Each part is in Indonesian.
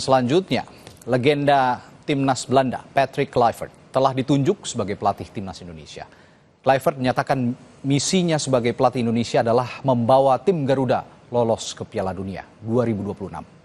selanjutnya, legenda timnas Belanda Patrick Kluivert telah ditunjuk sebagai pelatih timnas Indonesia. Kluivert menyatakan misinya sebagai pelatih Indonesia adalah membawa tim Garuda lolos ke Piala Dunia 2026.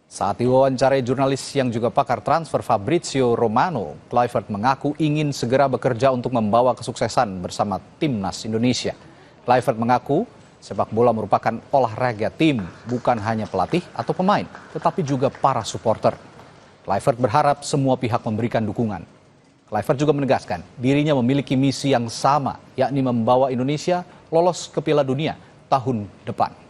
Saat diwawancarai jurnalis yang juga pakar transfer Fabrizio Romano, Kluivert mengaku ingin segera bekerja untuk membawa kesuksesan bersama timnas Indonesia. Kluivert mengaku sepak bola merupakan olahraga tim, bukan hanya pelatih atau pemain, tetapi juga para supporter. Kluivert berharap semua pihak memberikan dukungan. Kluivert juga menegaskan dirinya memiliki misi yang sama, yakni membawa Indonesia lolos ke Piala Dunia tahun depan.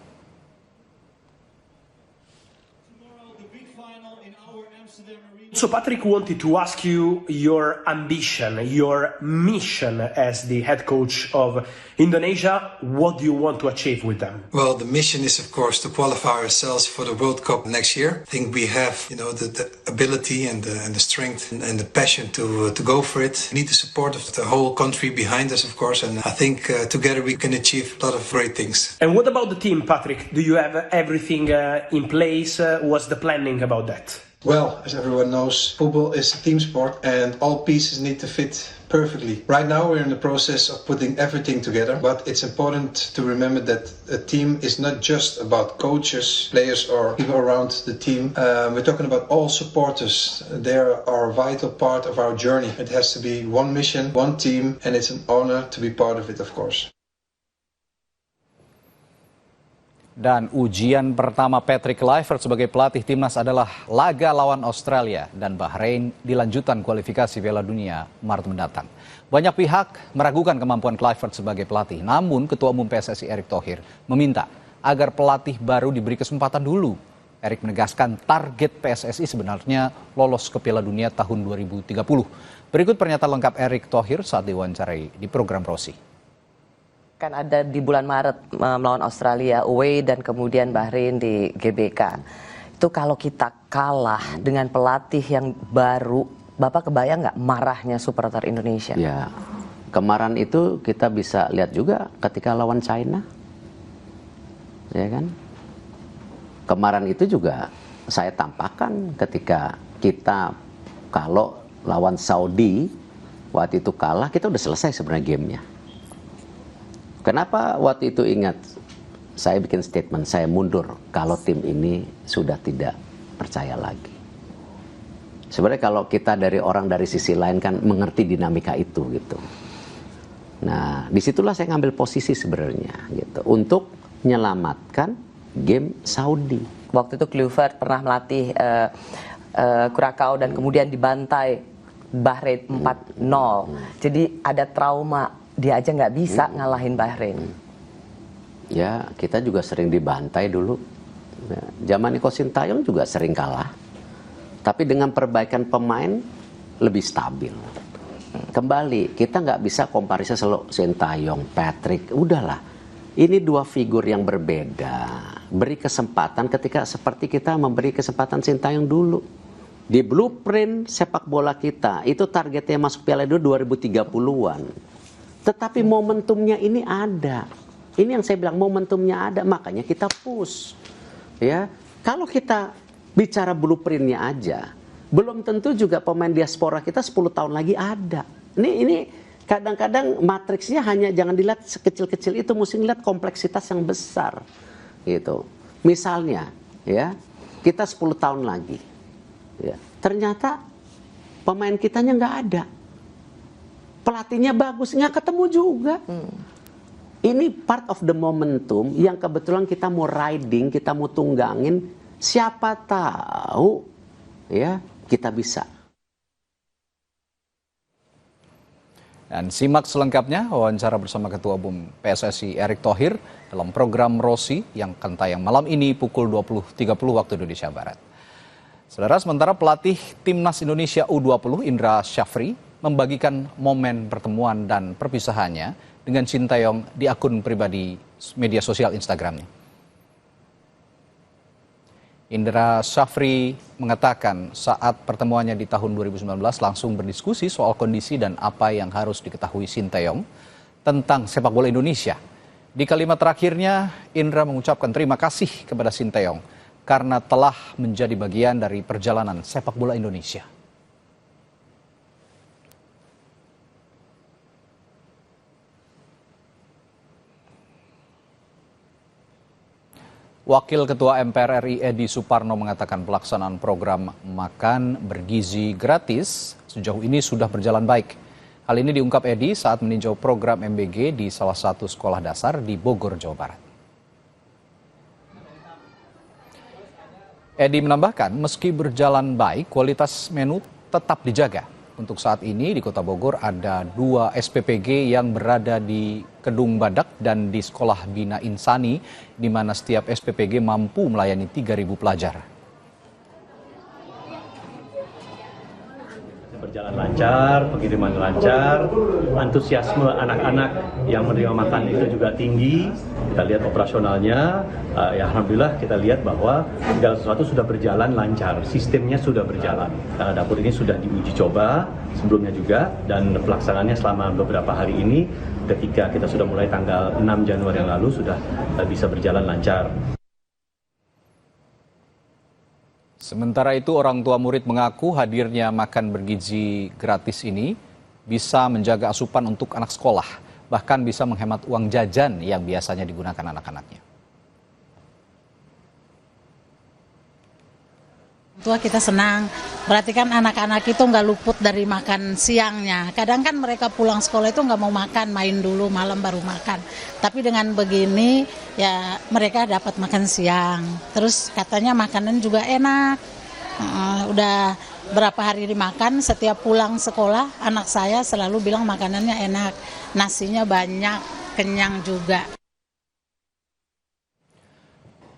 So Patrick wanted to ask you your ambition, your mission as the head coach of Indonesia. What do you want to achieve with them? Well, the mission is, of course, to qualify ourselves for the World Cup next year. I think we have, the ability and the strength and the passion to go for it. We need the support of the whole country behind us, of course, and I think together we can achieve a lot of great things. And what about the team, Patrick? Do you have everything in place? What's the planning about that? Well, as everyone knows, football is a team sport and all pieces need to fit perfectly. Right now we're in the process of putting everything together, but it's important to remember that a team is not just about coaches, players or people around the team. We're talking about all supporters. They are a vital part of our journey. It has to be one mission, one team, and it's an honor to be part of it, of course. Dan ujian pertama Patrick Kluivert sebagai pelatih timnas adalah laga lawan Australia dan Bahrain di lanjutan kualifikasi Piala Dunia Maret mendatang. Banyak pihak meragukan kemampuan Kluivert sebagai pelatih, namun Ketua Umum PSSI Erick Thohir meminta agar pelatih baru diberi kesempatan dulu. Erick menegaskan target PSSI sebenarnya lolos ke Piala Dunia tahun 2030. Berikut pernyataan lengkap Erick Thohir saat diwawancarai di program Rossi. Kan ada di bulan Maret melawan Australia away dan kemudian Bahrain di GBK. Itu kalau kita kalah dengan pelatih yang baru, Bapak kebayang nggak marahnya supporter Indonesia? Ya, kemarin itu kita bisa lihat juga ketika lawan China, ya kan? Kemarin itu juga saya tampakkan ketika kita kalau lawan Saudi, waktu itu kalah, kita udah selesai sebenarnya gamenya. Kenapa waktu itu ingat, saya bikin statement, saya mundur kalau tim ini sudah tidak percaya lagi. Sebenarnya kalau kita dari orang dari sisi lain kan mengerti dinamika itu gitu. Nah disitulah saya ngambil posisi sebenarnya gitu untuk menyelamatkan game Saudi. Waktu itu Kluivert pernah melatih Curacao dan kemudian dibantai Bahrain 4-0. Jadi ada trauma. Dia aja nggak bisa ngalahin Bahrain. Ya, kita juga sering dibantai dulu. Ya, zaman Nico Sintayong juga sering kalah. Tapi dengan perbaikan pemain lebih stabil. Kembali, kita nggak bisa komparisi selalu Sintayong, Patrick. Udahlah, ini dua figur yang berbeda. Beri kesempatan ketika seperti kita memberi kesempatan Sintayong dulu. Di blueprint sepak bola kita, itu targetnya masuk Piala Dunia 2030-an. Tetapi momentumnya ini ada. Ini yang saya bilang momentumnya ada, makanya kita push. Ya, kalau kita bicara blueprintnya aja, belum tentu juga pemain diaspora kita 10 tahun lagi ada. Ini kadang-kadang matriksnya hanya jangan dilihat sekecil-kecil itu, mesti lihat kompleksitas yang besar. Gitu. Misalnya, ya, kita 10 tahun lagi, ya, ternyata pemain kitanya nggak ada. Pelatihnya bagus, nggak ketemu juga. Ini part of the momentum yang kebetulan kita mau riding, kita mau tunggangin. Siapa tahu ya kita bisa. Dan simak selengkapnya wawancara bersama Ketua Umum PSSI Erick Thohir dalam program Rossi yang akan tayang malam ini pukul 20.30 waktu Indonesia Barat. Saudara, sementara pelatih Timnas Indonesia U20 Indra Syafri membagikan momen pertemuan dan perpisahannya dengan Sintayong di akun pribadi media sosial Instagramnya. Indra Syafri mengatakan saat pertemuannya di tahun 2019 langsung berdiskusi soal kondisi dan apa yang harus diketahui Sintayong tentang sepak bola Indonesia. Di kalimat terakhirnya, Indra mengucapkan terima kasih kepada Sinteyong karena telah menjadi bagian dari perjalanan sepak bola Indonesia. Wakil Ketua MPR RI Edi Suparno mengatakan pelaksanaan program makan bergizi gratis sejauh ini sudah berjalan baik. Hal ini diungkap Edi saat meninjau program MBG di salah satu sekolah dasar di Bogor, Jawa Barat. Edi menambahkan meski berjalan baik, kualitas menu tetap dijaga. Untuk saat ini di Kota Bogor ada 2 SPPG yang berada di Kedung Badak dan di Sekolah Bina Insani, di mana setiap SPPG mampu melayani 3.000 pelajar. Berjalan lancar, pengiriman lancar, antusiasme anak-anak yang menerima makan itu juga tinggi. Kita lihat operasionalnya, ya alhamdulillah kita lihat bahwa segala sesuatu sudah berjalan lancar, sistemnya sudah berjalan. Dapur ini sudah diuji coba sebelumnya juga, dan pelaksanaannya selama beberapa hari ini ketika kita sudah mulai tanggal 6 Januari yang lalu sudah bisa berjalan lancar. Sementara itu, orang tua murid mengaku hadirnya makan bergizi gratis ini bisa menjaga asupan untuk anak sekolah, bahkan bisa menghemat uang jajan yang biasanya digunakan anak-anaknya. Tua kita senang, berarti kan anak-anak itu nggak luput dari makan siangnya. Kadang kan mereka pulang sekolah itu nggak mau makan, main dulu, malam baru makan. Tapi dengan begini ya mereka dapat makan siang. Terus katanya makanan juga enak. Udah berapa hari dimakan, setiap pulang sekolah anak saya selalu bilang makanannya enak. Nasinya banyak, kenyang juga.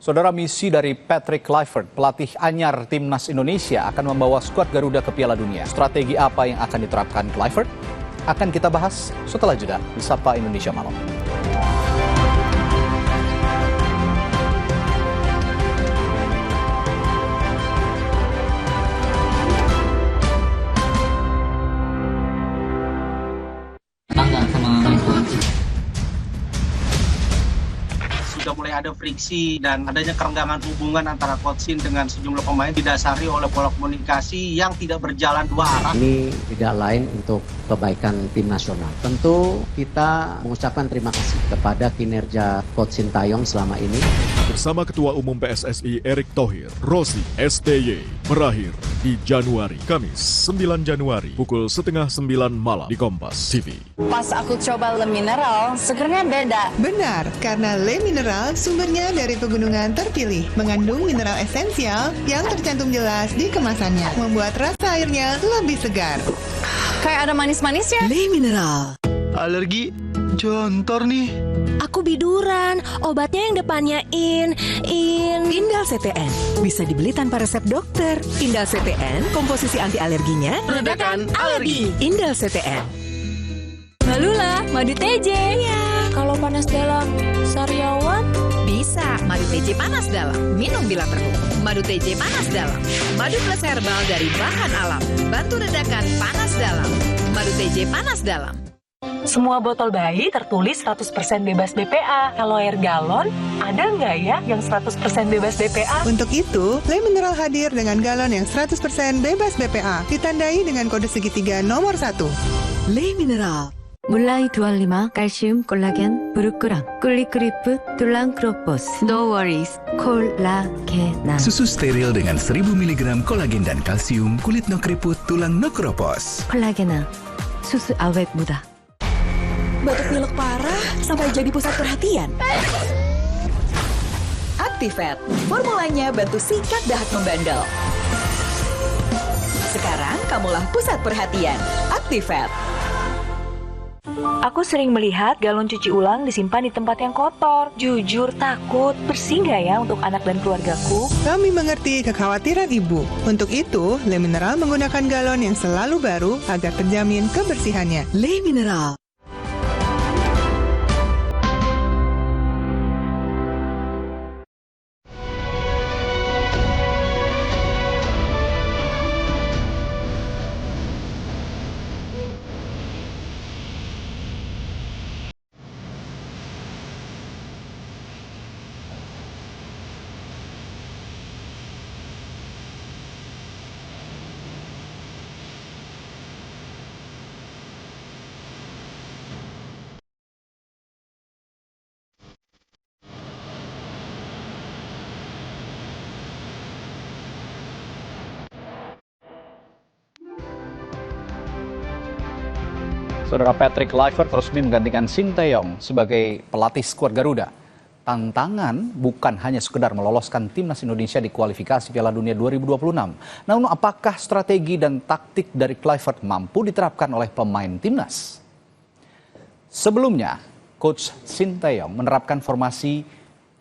Saudara, misi dari Patrick Kluivert, pelatih anyar Timnas Indonesia, akan membawa skuad Garuda ke Piala Dunia. Strategi apa yang akan diterapkan Kluivert? Akan kita bahas setelah jeda di Sapa Indonesia Malam. Sudah mulai ada friksi dan adanya kerenggangan hubungan antara Coach Shin dengan sejumlah pemain didasari oleh pola komunikasi yang tidak berjalan dua arah. Ini tidak lain untuk kebaikan tim nasional. Tentu kita mengucapkan terima kasih kepada kinerja Coach Sintayong selama ini. Bersama Ketua Umum PSSI Erick Thohir, Rossi STY berakhir di Januari, Kamis 9 Januari pukul 8:30 malam di Kompas TV. Pas aku coba Le Mineral, segernya beda. Benar, karena Le Mineral sumbernya dari pegunungan terpilih, mengandung mineral esensial yang tercantum jelas di kemasannya, membuat rasa airnya lebih segar. Kayak ada manis-manisnya. Le Mineral. Alergi jontor nih. Aku biduran, obatnya yang depannya Indal CTN. Bisa dibeli tanpa resep dokter. Indal CTN, komposisi anti alerginya Redakan alergi. Indal CTN. Malula, madu TJ. Iya. Kalau panas dalam, sariawan bisa. Madu TJ panas dalam, minum bila perlu. Madu TJ panas dalam, madu plus herbal dari bahan alam, bantu redakan panas dalam. Madu TJ panas dalam. Semua botol bayi tertulis 100% bebas BPA. Kalau air galon, ada nggak ya yang 100% bebas BPA? Untuk itu, Le Mineral hadir dengan galon yang 100% bebas BPA. Ditandai dengan kode segitiga nomor 1. Le Mineral. Mulai 25, kalsium, 콜라겐, 부르크랑, 꿀리크리프, 툴랑 크로포스. No worries, 콜라겐. Susu steril dengan 1000 mg kolagen dan kalsium, kulit no keriput, tulang no kropos. 콜라겐아, susu awet muda. Batuk pilek parah sampai jadi pusat perhatian. Actifed, formulanya bantu sikat dahat membandel. Sekarang kamulah pusat perhatian. Actifed. Aku sering melihat galon cuci ulang disimpan di tempat yang kotor. Jujur takut, bersih nggak ya untuk anak dan keluargaku? Kami mengerti kekhawatiran ibu. Untuk itu, Le Mineral menggunakan galon yang selalu baru agar terjamin kebersihannya. Le Mineral. Saudara, Patrick Kluivert resmi menggantikan Sinteyong sebagai pelatih skuad Garuda. Tantangan bukan hanya sekedar meloloskan timnas Indonesia di kualifikasi Piala Dunia 2026. Namun apakah strategi dan taktik dari Kluivert mampu diterapkan oleh pemain timnas? Sebelumnya, Coach Sinteyong menerapkan formasi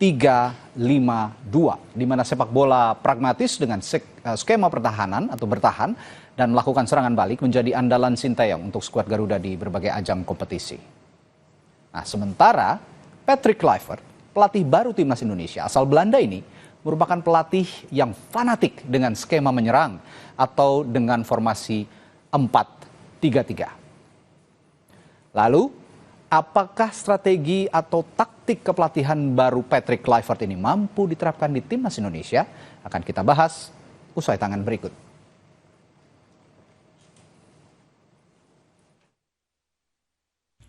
3-5-2, di mana sepak bola pragmatis dengan skema pertahanan atau bertahan dan melakukan serangan balik menjadi andalan Sinteyong untuk skuad Garuda di berbagai ajang kompetisi. Nah, sementara Patrick Kluivert, pelatih baru timnas Indonesia asal Belanda ini, merupakan pelatih yang fanatik dengan skema menyerang atau dengan formasi 4-3-3. Lalu, apakah strategi atau taktik kepelatihan baru Patrick Kluivert ini mampu diterapkan di timnas Indonesia? Akan kita bahas usai tangan berikut.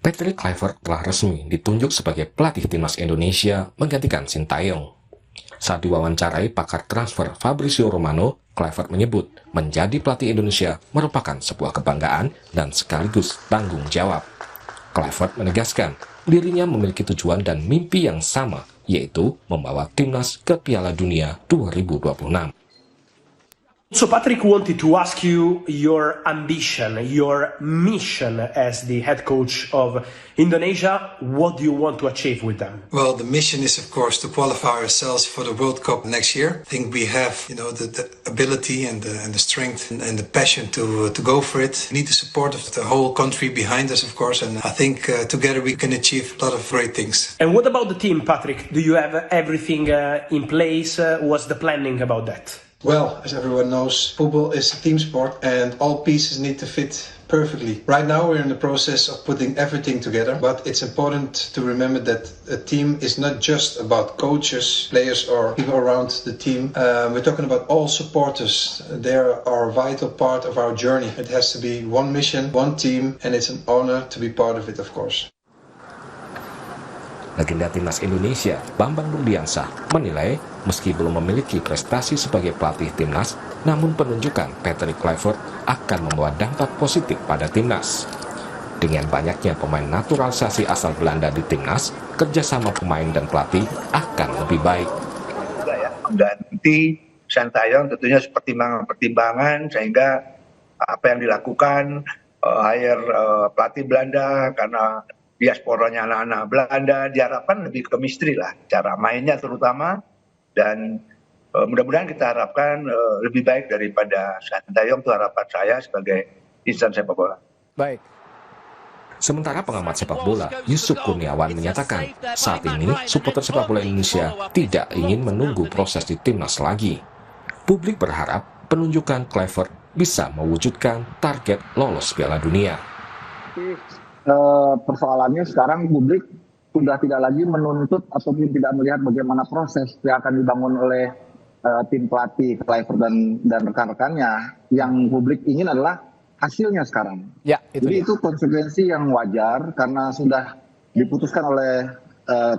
Patrick Kluivert telah resmi ditunjuk sebagai pelatih timnas Indonesia menggantikan Sinteyong. Saat diwawancarai pakar transfer Fabrizio Romano, Kluivert menyebut menjadi pelatih Indonesia merupakan sebuah kebanggaan dan sekaligus tanggung jawab. Kluivert menegaskan dirinya memiliki tujuan dan mimpi yang sama, yaitu membawa timnas ke Piala Dunia 2026. So Patrick wanted to ask you your ambition, your mission as the head coach of Indonesia. What do you want to achieve with them? Well, the mission is, of course, to qualify ourselves for the World Cup next year. I think we have, the ability and the strength and the passion to go for it. We need the support of the whole country behind us, of course, and I think together we can achieve a lot of great things. And what about the team, Patrick? Do you have everything in place? What's the planning about that? Well, as everyone knows, football is a team sport and all pieces need to fit perfectly. Right now we're in the process of putting everything together, but it's important to remember that a team is not just about coaches, players or people around the team. We're talking about all supporters. They are a vital part of our journey. It has to be one mission, one team, and it's an honor to be part of it, of course. Legenda timnas Indonesia, Bambang Nurdiansah, menilai meski belum memiliki prestasi sebagai pelatih timnas, namun penunjukan Patrick Kluivert akan membawa dampak positif pada timnas. Dengan banyaknya pemain naturalisasi asal Belanda di timnas, kerjasama pemain dan pelatih akan lebih baik. Mengganti Sinteyong tentunya pertimbangan sehingga apa yang dilakukan hire pelatih Belanda karena diasporanya anak-anak Belanda, diharapkan lebih chemistry lah, cara mainnya terutama, dan mudah-mudahan kita harapkan lebih baik daripada Sinteyong, itu harapan saya sebagai insan sepak bola. Baik. Sementara pengamat sepak bola Yusuf Kurniawan menyatakan saat ini supporter sepak bola Indonesia tidak ingin menunggu proses di timnas lagi. Publik berharap penunjukan Kluivert bisa mewujudkan target lolos Piala Dunia. Persoalannya sekarang publik sudah tidak lagi menuntut ataupun tidak melihat bagaimana proses yang akan dibangun oleh tim pelatih Kluivert dan rekan-rekannya. Yang publik ingin adalah hasilnya sekarang. Ya, jadi itu konsekuensi yang wajar karena sudah diputuskan oleh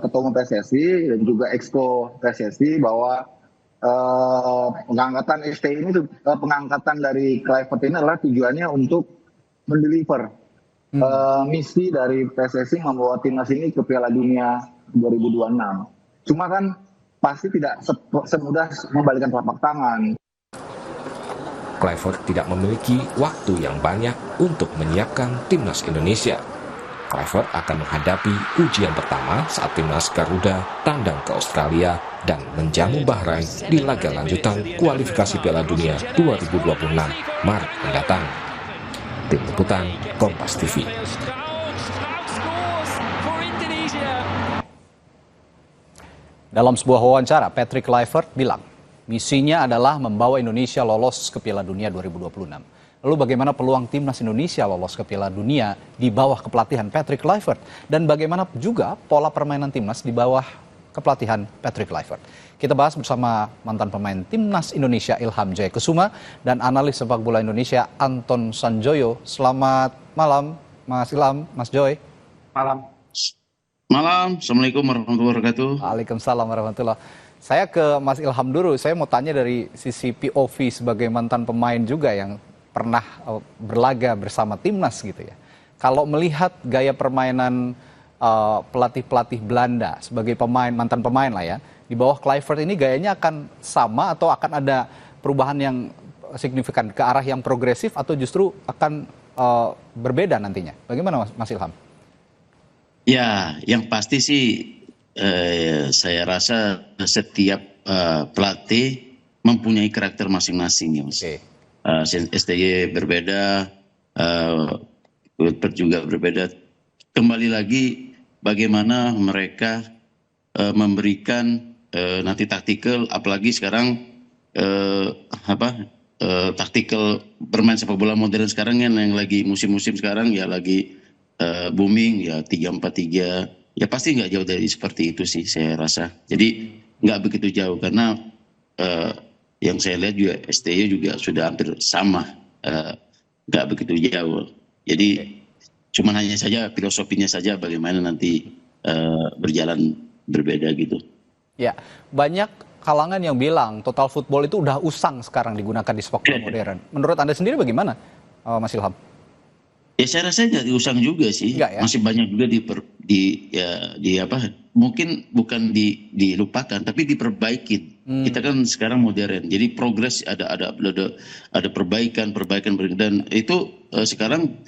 Ketua Umum PSSI dan juga Exco PSSI bahwa pengangkatan ST ini, pengangkatan dari Kluivert ini adalah tujuannya untuk mendeliver misi dari PSSI membawa timnas ini ke Piala Dunia 2026. Cuma kan pasti tidak semudah membalikan telapak tangan. Kluivert tidak memiliki waktu yang banyak untuk menyiapkan timnas Indonesia. Kluivert akan menghadapi ujian pertama saat timnas Garuda tandang ke Australia dan menjamu Bahrain di laga lanjutan kualifikasi Piala Dunia 2026 Maret mendatang. Tim Liputan Kompas TV. Dalam sebuah wawancara, Patrick Kluivert bilang, misinya adalah membawa Indonesia lolos ke Piala Dunia 2026. Lalu bagaimana peluang timnas Indonesia lolos ke Piala Dunia di bawah kepelatihan Patrick Kluivert? Dan bagaimana juga pola permainan timnas di bawah kepelatihan Patrick Kluivert? Kita bahas bersama mantan pemain timnas Indonesia Ilham Jayakesuma dan analis sepak bola Indonesia Anton Sanjoyo. Selamat malam Mas Ilham, Mas Joy. Malam. Malam, Assalamualaikum warahmatullahi wabarakatuh. Waalaikumsalam warahmatullahi wabarakatuh. Saya ke Mas Ilham dulu, saya mau tanya dari sisi POV sebagai mantan pemain juga yang pernah berlaga bersama timnas gitu ya. Kalau melihat gaya permainan pelatih-pelatih Belanda sebagai mantan pemain lah ya, di bawah Kluivert ini gayanya akan sama atau akan ada perubahan yang signifikan ke arah yang progresif atau justru akan berbeda nantinya? Bagaimana Mas Ilham? Ya, yang pasti sih saya rasa setiap pelatih mempunyai karakter masing-masing ya Mas. STY berbeda, Kluivert juga berbeda. Kembali lagi bagaimana mereka memberikan nanti taktikal, apalagi sekarang taktikal bermain sepak bola modern sekarang yang lagi musim-musim sekarang ya lagi booming ya 3-4-3 ya pasti nggak jauh dari seperti itu sih saya rasa. Jadi nggak begitu jauh karena yang saya lihat juga STY juga sudah hampir sama, nggak begitu jauh. Jadi cuman hanya saja filosofinya saja bagaimana nanti berjalan berbeda gitu. Ya, banyak kalangan yang bilang total football itu udah usang sekarang digunakan di sepak bola modern. Menurut Anda sendiri bagaimana, Mas Ilham? Ya saya rasa nggak diusang juga sih, ya? Masih banyak juga mungkin bukan dilupakan tapi diperbaikin. Kita kan sekarang modern, jadi progres ada perbaikan dan itu sekarang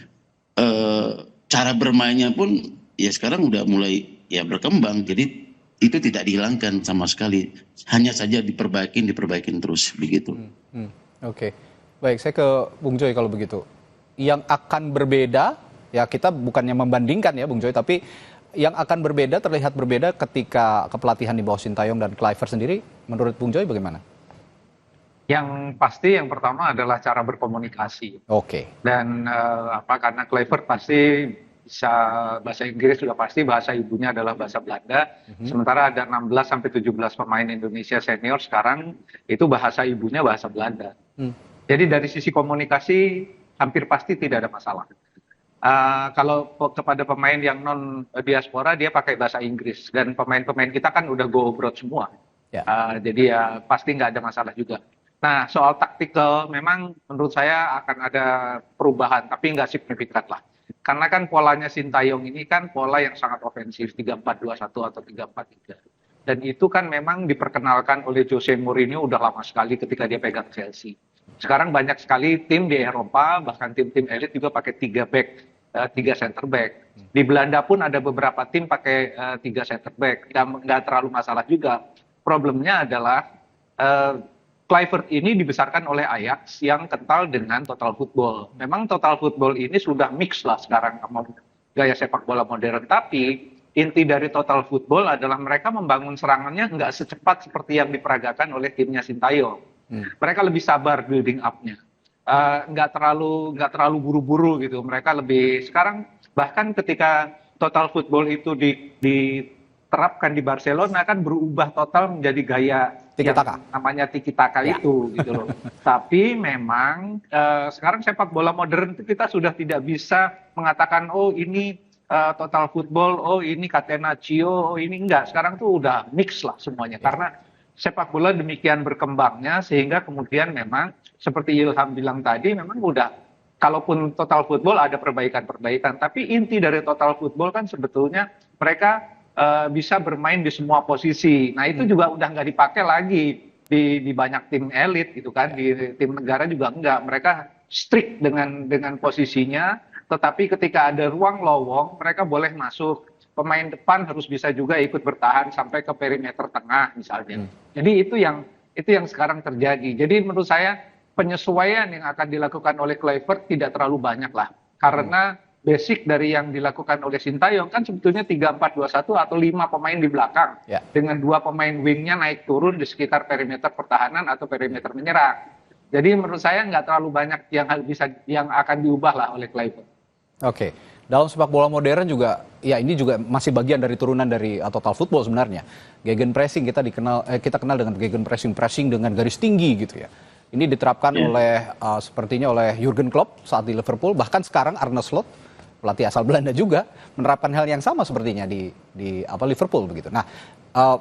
cara bermainnya pun ya sekarang udah mulai ya berkembang, jadi itu tidak dihilangkan sama sekali, hanya saja diperbaikin terus begitu. Oke, baik, saya ke Bung Joy kalau begitu. Yang akan berbeda, ya kita bukannya membandingkan ya Bung Joy, tapi yang akan berbeda, terlihat berbeda ketika kepelatihan di bawah Sintayong dan Kluivert sendiri, menurut Bung Joy bagaimana? Yang pasti yang pertama adalah cara berkomunikasi. Oke. Dan karena Kluivert pasti bisa bahasa Inggris, sudah pasti bahasa ibunya adalah bahasa Belanda. Sementara ada 16-17 pemain Indonesia senior sekarang itu bahasa ibunya bahasa Belanda. Jadi dari sisi komunikasi hampir pasti tidak ada masalah. Kalau kepada pemain yang non diaspora dia pakai bahasa Inggris dan pemain-pemain kita kan udah go abroad semua. Jadi ya pasti nggak ada masalah juga. Nah soal taktikal memang menurut saya akan ada perubahan tapi nggak signifikan lah. Karena kan polanya Sintayong ini kan pola yang sangat ofensif 3-4-2-1 atau 3-4-3. Dan itu kan memang diperkenalkan oleh Jose Mourinho udah lama sekali ketika dia pegang Chelsea. Sekarang banyak sekali tim di Eropa, bahkan tim-tim elit juga pakai 3 center back. Di Belanda pun ada beberapa tim pakai 3 center back. Nggak terlalu masalah juga. Problemnya adalah Kluivert ini dibesarkan oleh Ajax yang kental dengan total football. Memang total football ini sudah mix lah sekarang sama gaya sepak bola modern. Tapi inti dari total football adalah mereka membangun serangannya nggak secepat seperti yang diperagakan oleh timnya Sintayong. Mereka lebih sabar building up-nya, nggak terlalu buru-buru gitu. Mereka lebih sekarang bahkan ketika total football itu diterapkan di Barcelona kan berubah total menjadi gaya yang namanya tiki-taka itu gitu loh. Tapi memang sekarang sepak bola modern itu kita sudah tidak bisa mengatakan oh ini total football, oh ini catenaccio, oh ini enggak. Sekarang tuh udah mix lah semuanya karena sepak bola demikian berkembangnya sehingga kemudian memang seperti Ilham bilang tadi memang udah kalaupun total football ada perbaikan-perbaikan tapi inti dari total football kan sebetulnya mereka bisa bermain di semua posisi. Nah itu juga udah nggak dipakai lagi di banyak tim elit gitu kan, di tim negara juga enggak. Mereka strict dengan posisinya, tetapi ketika ada ruang lowong mereka boleh masuk. Pemain depan harus bisa juga ikut bertahan sampai ke perimeter tengah misalnya. Jadi itu yang sekarang terjadi. Jadi menurut saya penyesuaian yang akan dilakukan oleh Kluivert tidak terlalu banyak lah. Karena basic dari yang dilakukan oleh Sintayong kan sebetulnya 3-4-2-1 atau 5 pemain di belakang. Dengan 2 pemain wingnya naik turun di sekitar perimeter pertahanan atau perimeter menyerang. Jadi menurut saya nggak terlalu banyak yang akan diubah lah oleh Kluivert. Oke. Dalam sepak bola modern juga, ya ini juga masih bagian dari turunan dari total football sebenarnya. Gegenpressing kita kenal dengan gegenpressing dengan garis tinggi gitu ya. Ini diterapkan sepertinya oleh Jurgen Klopp saat di Liverpool, bahkan sekarang Arne Slot, pelatih asal Belanda juga menerapkan hal yang sama sepertinya di Liverpool begitu. Nah,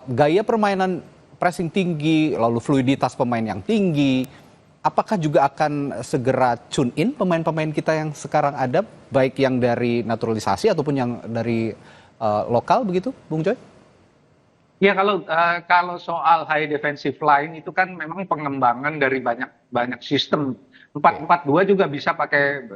gaya permainan pressing tinggi, lalu fluiditas pemain yang tinggi, apakah juga akan segera tune in pemain-pemain kita yang sekarang ada, baik yang dari naturalisasi ataupun yang dari lokal begitu, Bung Joy? Ya kalau soal high defensive line itu kan memang pengembangan dari banyak sistem. 4-4-2 juga bisa pakai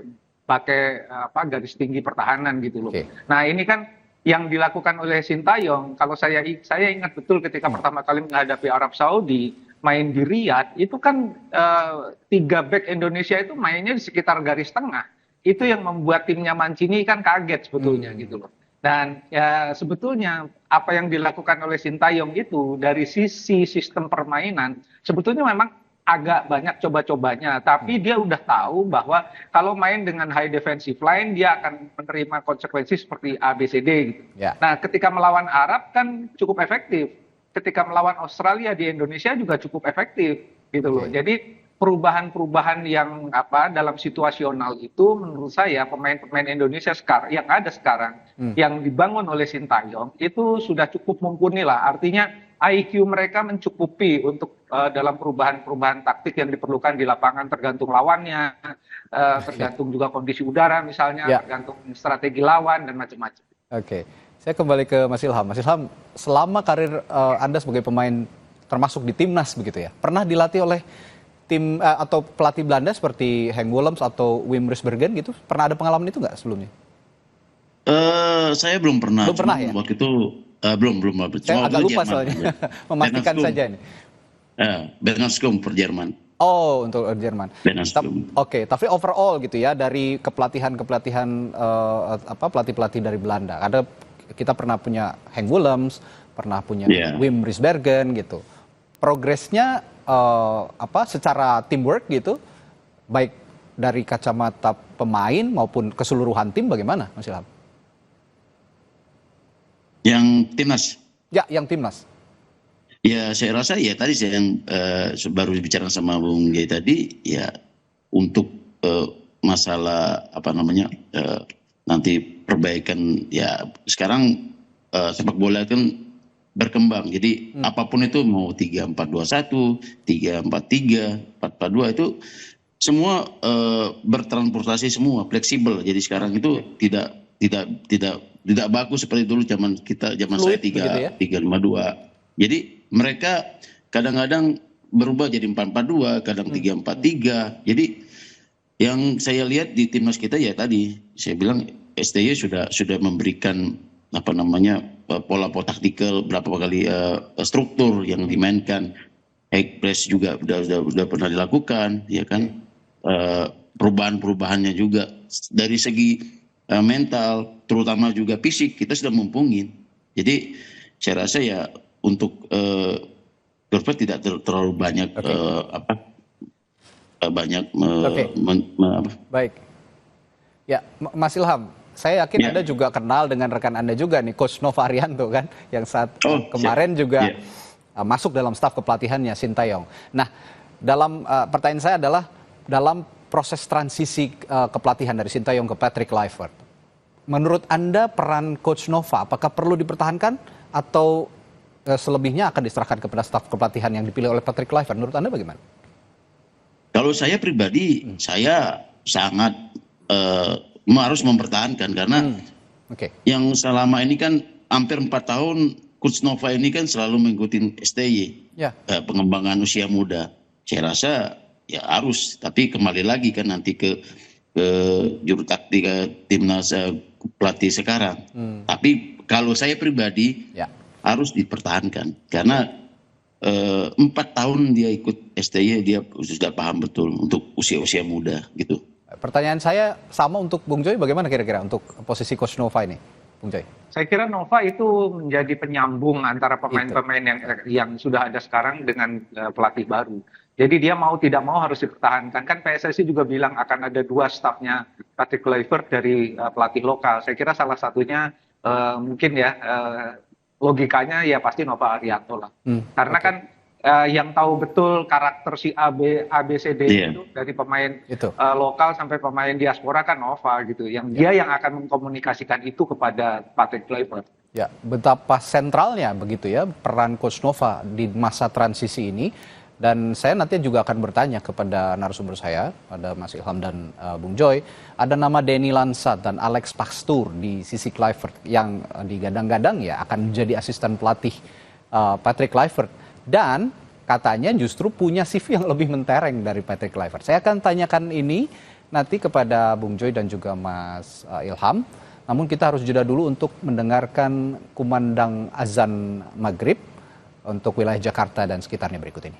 garis tinggi pertahanan gitu loh. Nah ini kan yang dilakukan oleh Sintayong, kalau saya ingat betul ketika pertama kali menghadapi Arab Saudi main di Riyadh, itu kan 3 back Indonesia itu mainnya di sekitar garis tengah. Itu yang membuat timnya Mancini kan kaget sebetulnya gitu loh. Dan ya sebetulnya apa yang dilakukan oleh Sintayong itu dari sisi sistem permainan sebetulnya memang agak banyak coba-cobanya, tapi dia udah tahu bahwa kalau main dengan high defensive line dia akan menerima konsekuensi seperti ABCD gitu. Nah, ketika melawan Arab kan cukup efektif. Ketika melawan Australia di Indonesia juga cukup efektif gitu loh. Jadi perubahan-perubahan yang dalam situasional itu menurut saya pemain-pemain Indonesia yang ada sekarang yang dibangun oleh Sintayong itu sudah cukup mumpuni lah. Artinya IQ mereka mencukupi untuk dalam perubahan-perubahan taktik yang diperlukan di lapangan, tergantung lawannya, tergantung juga kondisi udara misalnya, tergantung strategi lawan dan macam-macam. Oke, saya kembali ke Mas Ilham. Mas Ilham, selama karir Anda sebagai pemain termasuk di timnas begitu ya, pernah dilatih oleh tim atau pelatih Belanda seperti Henk Willems atau Wim Risbergen gitu? Pernah ada pengalaman itu nggak sebelumnya? Saya belum pernah. Belum pernah ya? Waktu itu belum. Saya agak lupa soalnya. Memastikan saja ini. Bernhard Skum per Jerman. Oh, untuk Jerman. Oke, tapi overall gitu ya dari pelatih-pelatih dari Belanda. Kita pernah punya Henk Willems, pernah punya Wim Risbergen gitu. Progresnya secara teamwork gitu, baik dari kacamata pemain maupun keseluruhan tim bagaimana, Mas Ilham? Yang timnas? Ya, yang timnas. Ya, saya rasa ya tadi saya yang baru bicara sama Bung Jai tadi, ya untuk masalah nanti perbaikan ya sekarang sepak bola kan berkembang. Jadi apapun itu mau 3-4-2-1, 3-4-3, 4-4-2 itu semua bertransportasi semua, fleksibel. Jadi sekarang itu tidak baku seperti dulu zaman saya 3-5-2. Jadi mereka kadang-kadang berubah jadi 4-4-2, kadang 3-4-3. Jadi yang saya lihat di timnas kita ya tadi saya bilang STY sudah memberikan pola taktikal, berapa kali struktur yang dimainkan, high press juga udah pernah dilakukan, ya kan, perubahannya juga dari segi mental, terutama juga fisik kita sudah mumpungin. Jadi saya rasa ya untuk Dortmund tidak terlalu banyak Baik. Ya, Mas Ilham. Saya yakin Anda juga kenal dengan rekan Anda juga nih, Coach Nova Arianto kan, yang kemarin juga masuk dalam staf kepelatihannya Sintayong. Nah, dalam pertanyaan saya adalah dalam proses transisi kepelatihan dari Sintayong ke Patrick Kluivert, menurut Anda peran Coach Nova apakah perlu dipertahankan atau selebihnya akan diserahkan kepada staf kepelatihan yang dipilih oleh Patrick Kluivert? Menurut Anda bagaimana? Kalau saya pribadi, saya sangat harus mempertahankan karena yang selama ini kan hampir 4 tahun Coach Nova ini kan selalu mengikuti STY, pengembangan usia muda. Saya rasa ya harus, tapi kembali lagi kan nanti ke juru taktik timnas pelatih sekarang. Tapi kalau saya pribadi harus dipertahankan karena 4 tahun dia ikut STY, dia sudah paham betul untuk usia-usia muda gitu. Pertanyaan saya sama untuk Bung Joy, bagaimana kira-kira untuk posisi Coach Nova ini, Bung Joy? Saya kira Nova itu menjadi penyambung antara pemain-pemain yang sudah ada sekarang dengan pelatih baru. Jadi dia mau tidak mau harus dipertahankan. Kan PSSI juga bilang akan ada 2 stafnya Patrick Kluivert dari pelatih lokal. Saya kira salah satunya mungkin ya logikanya ya pasti Nova Arianto lah. Karena kan yang tahu betul karakter si ABCD itu dari pemain lokal sampai pemain diaspora kan Nova gitu. Yang dia yang akan mengkomunikasikan itu kepada Patrick Kluivert. Ya, betapa sentralnya begitu ya peran Coach Nova di masa transisi ini. Dan saya nanti juga akan bertanya kepada narasumber saya, pada Mas Ilham dan Bung Joy, ada nama Denny Lansat dan Alex Pastoor di sisi Kluivert yang digadang-gadang ya akan menjadi asisten pelatih Patrick Kluivert. Dan katanya justru punya CV yang lebih mentereng dari Patrick Kluivert. Saya akan tanyakan ini nanti kepada Bung Joy dan juga Mas Ilham. Namun kita harus jeda dulu untuk mendengarkan kumandang azan maghrib untuk wilayah Jakarta dan sekitarnya berikut ini.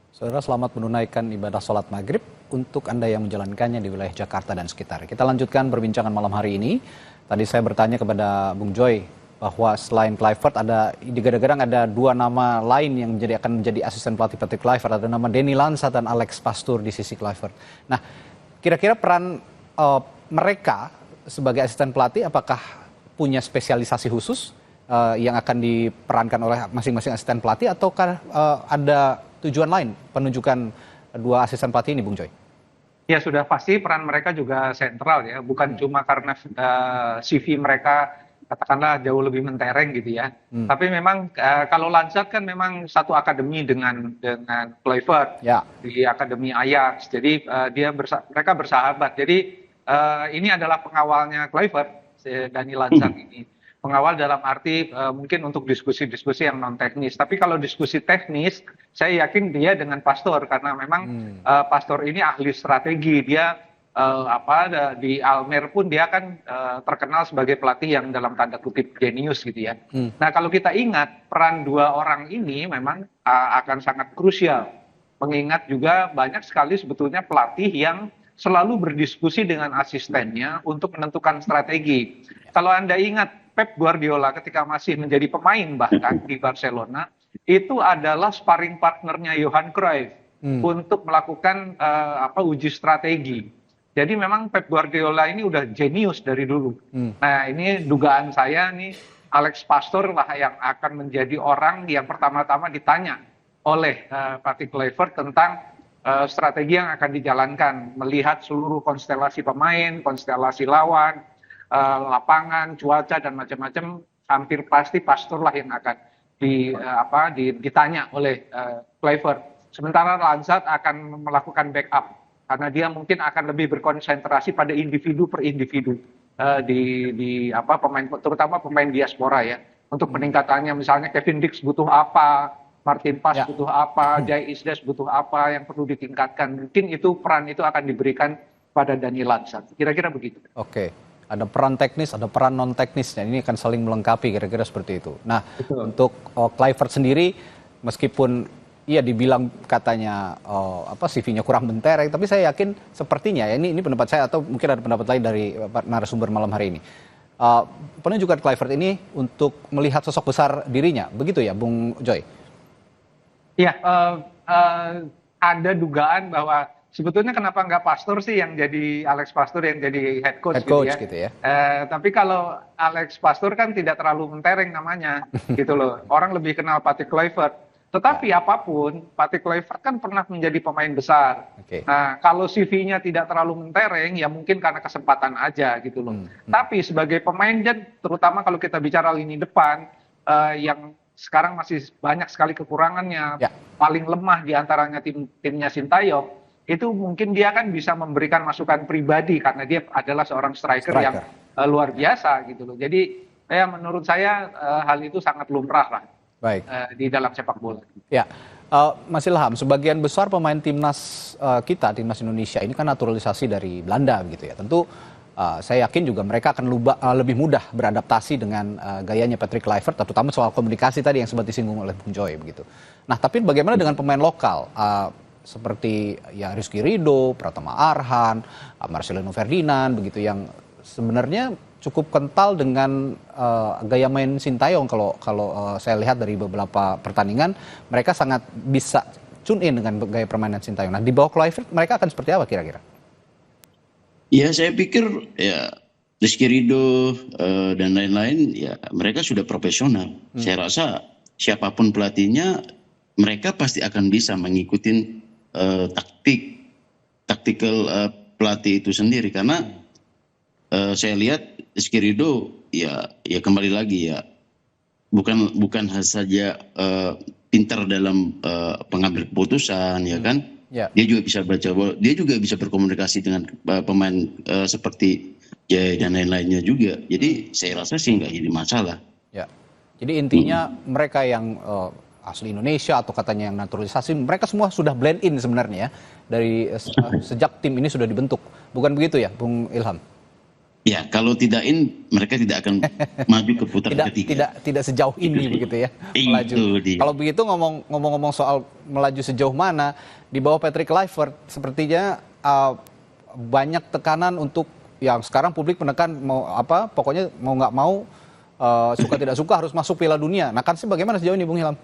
Saudara, selamat menunaikan ibadah sholat maghrib untuk Anda yang menjalankannya di wilayah Jakarta dan sekitar. Kita lanjutkan perbincangan malam hari ini. Tadi saya bertanya kepada Bung Joy bahwa selain Kluivert digadang-gadang ada dua nama lain yang akan menjadi asisten pelatih Patrick Kluivert. Ada nama Denny Lansat dan Alex Pastoor di sisi Kluivert. Nah, kira-kira peran mereka sebagai asisten pelatih apakah punya spesialisasi khusus yang akan diperankan oleh masing-masing asisten pelatih, ataukah ada tujuan lain penunjukan dua asisten pelatih ini, Bung Joy? Ya, sudah pasti peran mereka juga sentral ya, bukan cuma karena CV mereka katakanlah jauh lebih mentereng gitu ya. Tapi memang kalau Lansat kan memang satu akademi dengan Kluivert di akademi Ajax. Jadi mereka bersahabat. Jadi ini adalah pengawalnya Kluivert, Denny Lansat ini. Pengawal dalam arti mungkin untuk diskusi-diskusi yang non teknis. Tapi kalau diskusi teknis, saya yakin dia dengan Pastoor karena memang Pastoor ini ahli strategi. Dia di Almer pun dia kan terkenal sebagai pelatih yang dalam tanda kutip jenius gitu ya. Nah, kalau kita ingat peran dua orang ini memang akan sangat krusial. Mengingat juga banyak sekali sebetulnya pelatih yang selalu berdiskusi dengan asistennya untuk menentukan strategi. Kalau Anda ingat Pep Guardiola ketika masih menjadi pemain bahkan di Barcelona, itu adalah sparring partnernya Johan Cruyff untuk melakukan uji strategi. Jadi memang Pep Guardiola ini udah jenius dari dulu. Nah, ini dugaan saya nih Alex Pastoor lah yang akan menjadi orang yang pertama-tama ditanya oleh Patrick Kluivert tentang strategi yang akan dijalankan, melihat seluruh konstelasi pemain, konstelasi lawan, lapangan, cuaca dan macam-macam. Hampir pasti Pastoor lah yang akan ditanya oleh Kluivert. Sementara Lansat akan melakukan backup karena dia mungkin akan lebih berkonsentrasi pada individu per individu pemain, terutama pemain diaspora ya. Untuk peningkatannya, misalnya Kevin Dix butuh apa, Martin Pas butuh apa, Jai Isdes butuh apa yang perlu ditingkatkan. Mungkin itu peran itu akan diberikan pada Denny Lansat. Kira-kira begitu. Oke. Ada peran teknis, ada peran non teknisnya. Ini akan saling melengkapi, kira-kira seperti itu. Nah, untuk Kluivert sendiri, meskipun dibilang katanya CV-nya kurang mentereng, tapi saya yakin sepertinya ya, ini pendapat saya atau mungkin ada pendapat lain dari narasumber malam hari ini. Penunjukan Kluivert ini untuk melihat sosok besar dirinya, begitu ya, Bung Joy? Iya, ada dugaan bahwa sebetulnya kenapa nggak Pastoor sih yang jadi Alex Pastoor yang jadi head coach gitu ya. Tapi kalau Alex Pastoor kan tidak terlalu mentereng namanya gitu loh. Orang lebih kenal Patrick Kluivert. Tetapi apapun, Patrick Kluivert kan pernah menjadi pemain besar. Nah, kalau CV-nya tidak terlalu mentereng, ya mungkin karena kesempatan aja gitu loh. Tapi sebagai pemain, terutama kalau kita bicara lini depan, yang sekarang masih banyak sekali kekurangannya, paling lemah diantaranya timnya Sintayong, itu mungkin dia kan bisa memberikan masukan pribadi karena dia adalah seorang striker yang luar biasa gitu loh. Jadi menurut saya hal itu sangat lumrah lah. Baik. Di dalam sepak bola. Ya, Mas Ilham, sebagian besar pemain timnas timnas Indonesia ini kan naturalisasi dari Belanda gitu ya. Tentu saya yakin juga mereka akan lebih mudah beradaptasi dengan gayanya Patrick Kluivert, terutama soal komunikasi tadi yang sempat disinggung oleh Bung Joy begitu. Nah, tapi bagaimana dengan pemain lokal seperti ya Rizky Ridho, Pratama Arhan, Marcelino Ferdinand begitu yang sebenarnya cukup kental dengan gaya main Sintayong. Kalau saya lihat dari beberapa pertandingan, mereka sangat bisa tune in dengan gaya permainan Sintayong. Nah, di bawah Kluivert mereka akan seperti apa kira-kira? Ya, saya pikir ya Rizky Ridho dan lain-lain ya mereka sudah profesional. Saya rasa siapapun pelatihnya, mereka pasti akan bisa mengikuti taktikal pelatih itu sendiri karena saya lihat Rizky Ridho ya kembali lagi ya, bukan saja pintar dalam pengambil keputusan, ya kan? Ya. Dia juga bisa baca bola, dia juga bisa berkomunikasi dengan pemain seperti Jay dan lain-lainnya juga. Jadi saya rasa sih nggak jadi masalah. Ya. Jadi intinya mereka yang asli Indonesia atau katanya yang naturalisasi, mereka semua sudah blend in sebenarnya ya dari sejak tim ini sudah dibentuk. Bukan begitu ya, Bung Ilham? Ya, kalau tidak mereka tidak akan maju ke putaran ketiga. Tidak sejauh ini begitu ya, melaju. Kalau begitu ngomong-ngomong soal melaju sejauh mana, di bawah Patrick Kluivert sepertinya banyak tekanan untuk yang sekarang publik menekan pokoknya mau nggak mau suka tidak suka harus masuk Piala Dunia. Nah kan sih bagaimana sejauh ini Bung Ilham?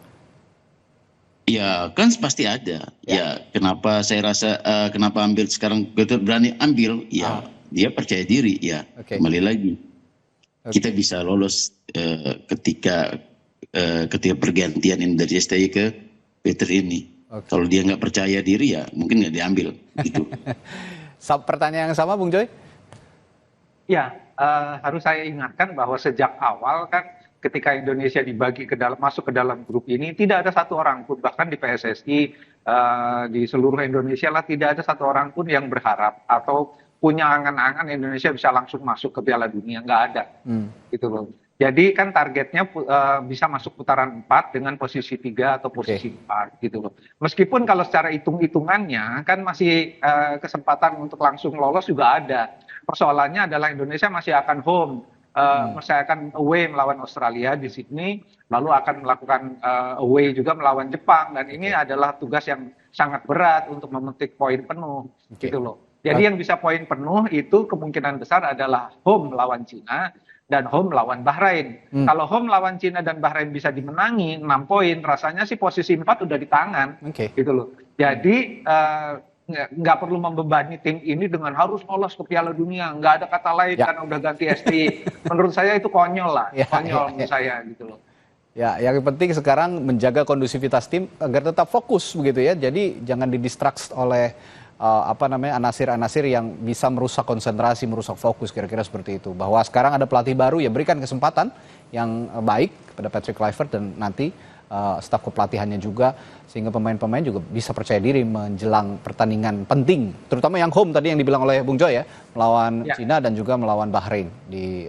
Ya kan pasti ada. Ya kenapa saya rasa kenapa ambil sekarang betul berani ambil ya. Dia percaya diri ya, kembali lagi kita bisa lolos ketika pergantian ini dari STY ke Peter ini. Kalau dia nggak percaya diri ya mungkin nggak diambil gitu. Pertanyaan yang sama Bung Joy? Ya, harus saya ingatkan bahwa sejak awal kan ketika Indonesia dibagi masuk ke dalam grup ini tidak ada satu orang pun, bahkan di PSSI di seluruh Indonesia lah tidak ada satu orang pun yang berharap atau punya angan-angan Indonesia bisa langsung masuk ke Piala Dunia, nggak ada, gitu loh. Jadi kan targetnya bisa masuk putaran 4 dengan posisi 3 atau posisi 4, gitu loh. Meskipun kalau secara hitung-hitungannya kan masih kesempatan untuk langsung lolos juga ada. Persoalannya adalah Indonesia masih akan home, masih akan away melawan Australia di Sydney, lalu akan melakukan away juga melawan Jepang, dan ini adalah tugas yang sangat berat untuk memetik poin penuh, gitu loh. Jadi yang bisa poin penuh itu kemungkinan besar adalah home lawan Cina dan home lawan Bahrain. Kalau home lawan Cina dan Bahrain bisa dimenangi 6 poin, rasanya sih posisi 4 udah di tangan, gitu loh. Jadi nggak perlu membebani tim ini dengan harus lolos ke Piala Dunia, nggak ada kata lain karena udah ganti ST. Menurut saya itu konyol lah, menurut saya gitu loh. Ya, yang penting sekarang menjaga kondusivitas tim agar tetap fokus begitu ya. Jadi jangan didistract oleh anasir-anasir yang bisa merusak konsentrasi, merusak fokus, kira-kira seperti itu. Bahwa sekarang ada pelatih baru, ya berikan kesempatan yang baik kepada Patrick Kluivert dan nanti staf kepelatihannya juga, sehingga pemain-pemain juga bisa percaya diri menjelang pertandingan penting, terutama yang home tadi yang dibilang oleh Bung Joy ya, melawan Cina dan juga melawan Bahrain di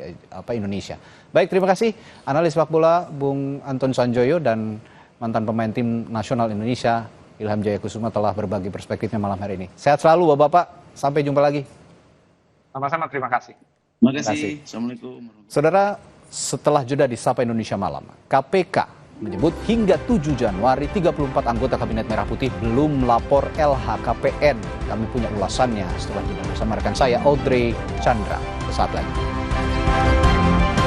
Indonesia. Baik, terima kasih analis sepak bola Bung Anton Sanjoyo dan mantan pemain tim nasional Indonesia Ilham Jaya Kusuma telah berbagi perspektifnya malam hari ini. Sehat selalu Bapak-Bapak, sampai jumpa lagi. Sama-sama, terima kasih. Terima kasih. Assalamualaikum. Saudara, setelah jeda di Sapa Indonesia Malam, KPK menyebut hingga 7 Januari 34 anggota Kabinet Merah Putih belum melapor LHKPN. Kami punya ulasannya setelah jeda bersama rekan saya Audrey Chandra. Sesaat lagi.